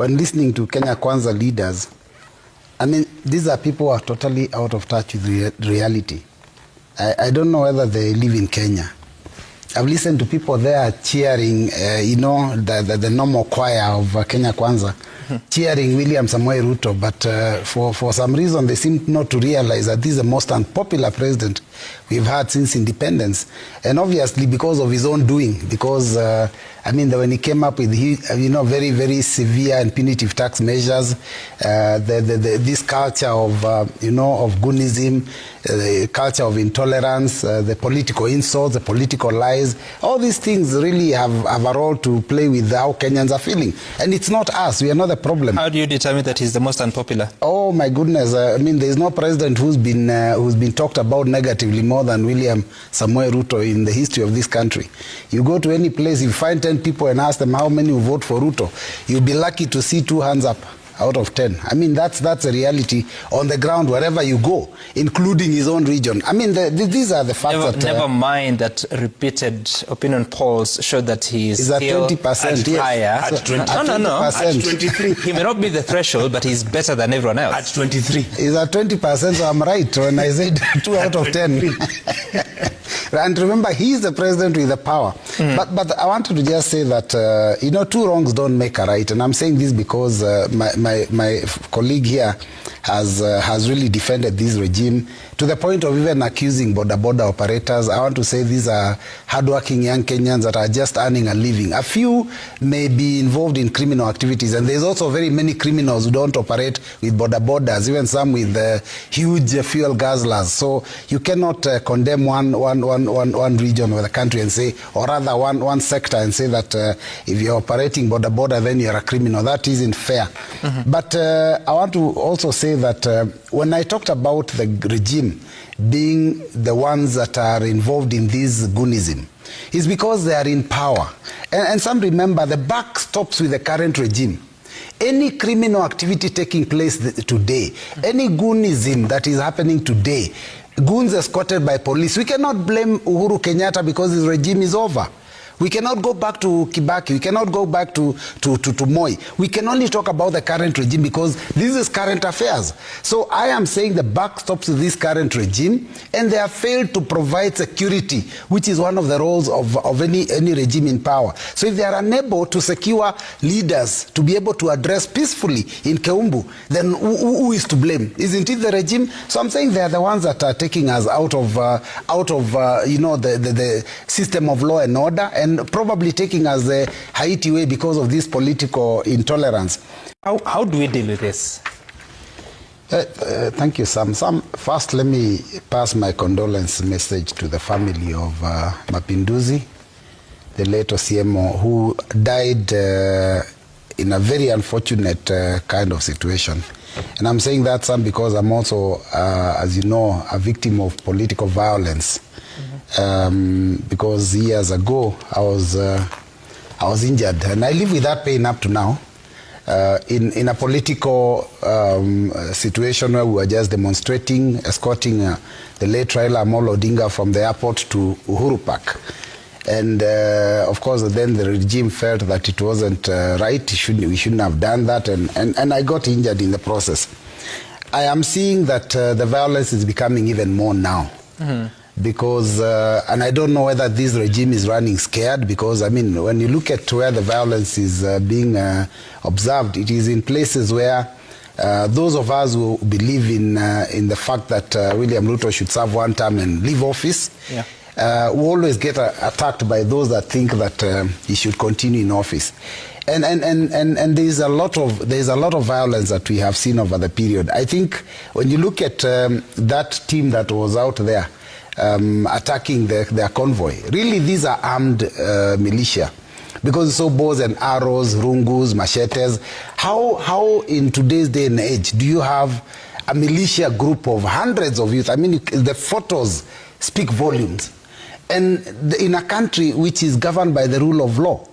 when listening to Kenya Kwanza leaders, I mean, these are people who are totally out of touch with reality. I don't know whether they live in Kenya. I've listened to people there cheering, the normal choir of Kenya Kwanza, cheering William Samoei Ruto, but for some reason they seem not to realize that this is the most unpopular president we've had since independence, and obviously because of his own doing, because when he came up with very, very severe and punitive tax measures, this culture of of goonism, the culture of intolerance, the political insults, the political lies, all these things really have a role to play with how Kenyans are feeling, and it's not us. We are not the problem. How do you determine that he's the most unpopular? Oh my goodness! There's no president who's been talked about negatively more than William Samoei Ruto in the history of this country. You go to any place, you find 10 people and ask them how many will vote for Ruto, you'll be lucky to see 2 hands up out of 10. That's a reality on the ground wherever you go, including his own region. These are the facts. Never mind that repeated opinion polls show that he is at 20%. Higher. At 20%. No. At 23. He may not be the threshold, but he's better than everyone else. At 23. He's at 20%, so I'm right when I said 2 out of 10. And remember, he's the president with the power. But I wanted to just say that, 2 wrongs don't make a right. And I'm saying this because my colleague here has really defended this regime to the point of even accusing border operators. I want to say these are hardworking young Kenyans that are just earning a living. A few may be involved in criminal activities, and there's also very many criminals who don't operate with borders, even some with huge fuel guzzlers. So you cannot condemn one region of the country and say, or rather one sector and say that if you're operating border, then you're a criminal. That isn't fair. But I want to also say that when I talked about the regime being the ones that are involved in this goonism, is because they are in power. And some remember the buck stops with the current regime. Any criminal activity taking place today, any goonism that is happening today, goons escorted by police, we cannot blame Uhuru Kenyatta because his regime is over. We cannot go back to Kibaki. We cannot go back to Moi. We can only talk about the current regime because this is current affairs. So I am saying the buck stops with this current regime, and they have failed to provide security, which is one of the roles of any regime in power. So if they are unable to secure leaders to be able to address peacefully in Keumbu, then who is to blame? Isn't it the regime? So I'm saying they are the ones that are taking us out of the system of law and order, and probably taking us the Haiti way because of this political intolerance. How do we deal with this? Thank you, Sam. First, let me pass my condolence message to the family of Mapinduzi, the late OCMO, who died in a very unfortunate kind of situation. And I'm saying that, Sam, because I'm also, as you know, a victim of political violence. Because years ago I was injured, and I live with that pain up to now. In a political situation where we were just demonstrating, escorting the late Raila Amolo Odinga from the airport to Uhuru Park. And of course then the regime felt that it wasn't right, we shouldn't have done that, and I got injured in the process. I am seeing that the violence is becoming even more now. Because, and I don't know whether this regime is running scared, because, when you look at where the violence is being observed, it is in places where those of us who believe in the fact that William Ruto should serve 1 term and leave office, we always get attacked by those that think that he should continue in office. And there's a lot of violence that we have seen over the period. I think when you look at that team that was out there, attacking their convoy. Really, these are armed militia, because it's so bows and arrows, rungus, machetes. How in today's day and age do you have a militia group of hundreds of youth? The photos speak volumes, and in a country which is governed by the rule of law.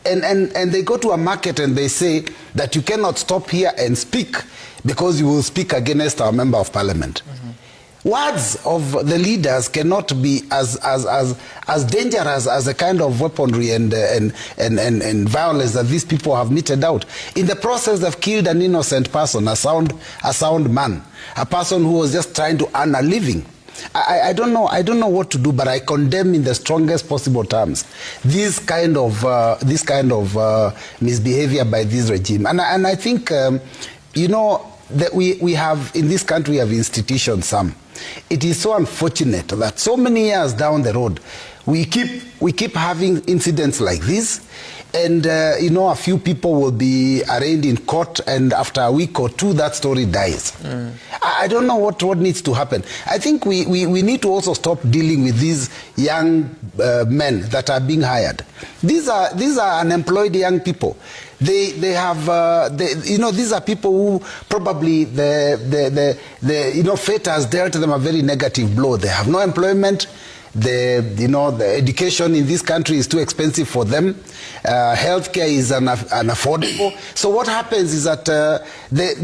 And they go to a market and they say that you cannot stop here and speak because you will speak against our member of parliament. Words of the leaders cannot be as dangerous as the kind of weaponry and violence that these people have meted out. In the process, they've killed an innocent person, a sound man, a person who was just trying to earn a living. I don't know what to do, but I condemn in the strongest possible terms this kind of misbehavior by this regime. And I think you know that we have in this country, we have institutions. Some. It is so unfortunate that so many years down the road, we keep having incidents like this, and you know, a few people will be arraigned in court, and after a week or two, that story dies. I don't know what needs to happen. I think we need to also stop dealing with these young men that are being hired. These are unemployed young people. They have you know, these are people who probably you know, fate has dealt them a very negative blow. They have no employment. You know, the education in this country is too expensive for them. Healthcare is unaffordable. So what happens is that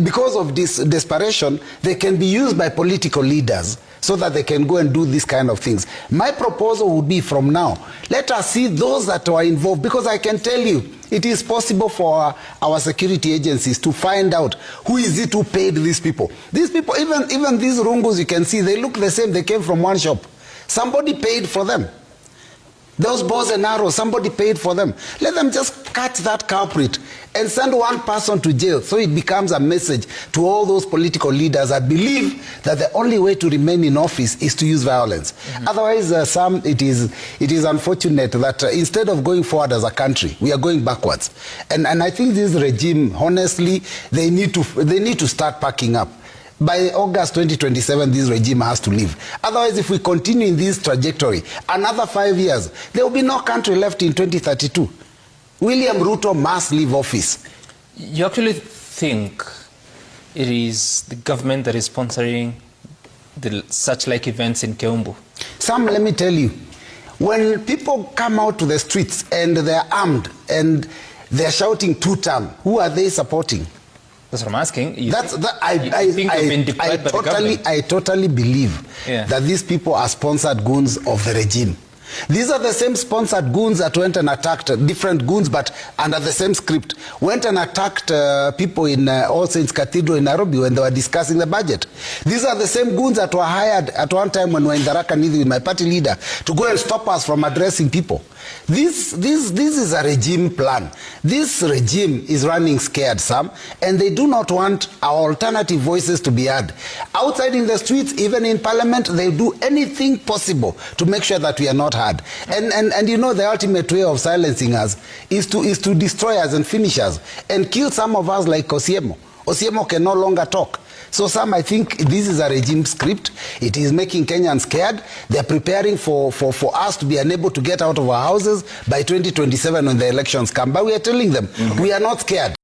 because of this desperation, they can be used by political leaders so that they can go and do these kind of things. My proposal would be, from now, let us see those that are involved, because I can tell you, it is possible for our security agencies to find out who is it who paid these people. These people, even these rungus you can see, they look the same. They came from one shop. Somebody paid for them. Those bows and arrows, somebody paid for them. Let them just catch that culprit and send one person to jail, so it becomes a message to all those political leaders that believe that the only way to remain in office is to use violence. Otherwise, it is unfortunate that instead of going forward as a country, we are going backwards. And I think this regime, honestly, they need to start packing up. By August 2027, this regime has to leave. Otherwise, if we continue in this trajectory, another 5 years, there will be no country left in 2032. William Ruto must leave office. You actually think it is the government that is sponsoring such like events in Keumbu? Sam, let me tell you, when people come out to the streets and they're armed and they're shouting two-term, who are they supporting? That's what I'm asking. I totally believe that these people are sponsored goons of the regime. These are the same sponsored goons that went and attacked, different goons but under the same script, went and attacked people in All Saints Cathedral in Nairobi when they were discussing the budget. These are the same goons that were hired at one time when we were in Tharaka Nithi with my party leader to go and stop us from addressing people. This is a regime plan. This regime is running scared, Sam, and they do not want our alternative voices to be heard. Outside in the streets, even in parliament, they do anything possible to make sure that we are not heard. And you know, the ultimate way of silencing us is to destroy us and finish us and kill some of us like Osiemo. Osiemo can no longer talk. So Sam, I think this is a regime script. It is making Kenyans scared. They're preparing for us to be unable to get out of our houses by 2027 when the elections come. But we are telling them, we are not scared.